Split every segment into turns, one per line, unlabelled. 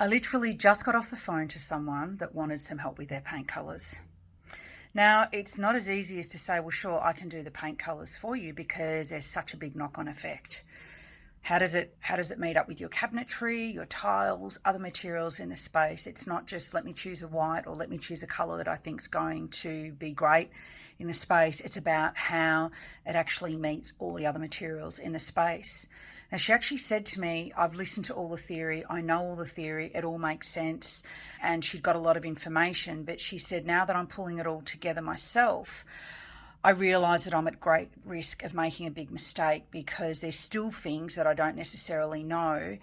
I literally just got off the phone to someone that wanted some help with their paint colours. Now, it's not as easy as to say, well, sure, I can do the paint colours for you because there's such a big knock-on effect. How does it meet up with your cabinetry, your tiles, other materials in the space? It's not just let me choose a white or let me choose a colour that I think is going to be great in the space. It's about how it actually meets all the other materials in the space. And she actually said to me, I've listened to all the theory, I know all the theory, it all makes sense, and she'd got a lot of information, but she said, now that I'm pulling it all together myself, I realise that I'm at great risk of making a big mistake because there's still things that I don't necessarily know.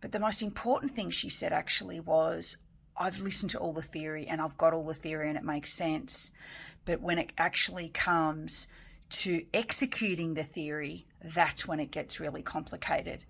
But the most important thing she said actually was, I've listened to all the theory and I've got all the theory and it makes sense. But when it actually comes to executing the theory, that's when it gets really complicated.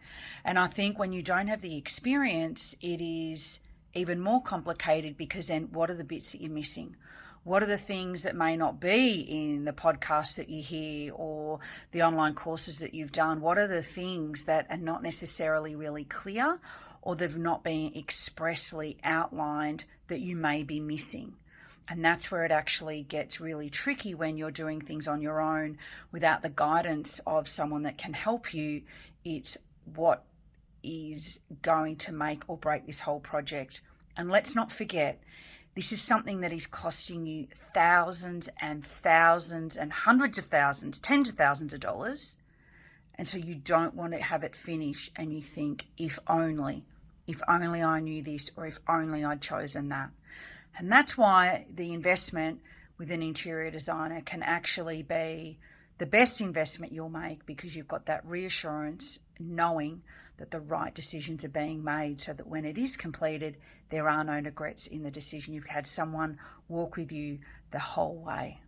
And I think when you don't have the experience, it is even more complicated because then what are the bits that you're missing? What are the things that may not be in the podcast that you hear or the online courses that you've done? What are the things that are not necessarily really clear or they've not been expressly outlined that you may be missing? And that's where it actually gets really tricky when you're doing things on your own without the guidance of someone that can help you. It's what is going to make or break this whole project. And let's not forget, this is something that is costing you thousands and thousands and hundreds of thousands, tens of thousands of dollars. And so you don't want to have it finished and you think, if only I knew this, or if only I'd chosen that. And that's why the investment with an interior designer can actually be the best investment you'll make, because you've got that reassurance knowing that the right decisions are being made so that when it is completed, there are no regrets in the decision. You've had someone walk with you the whole way.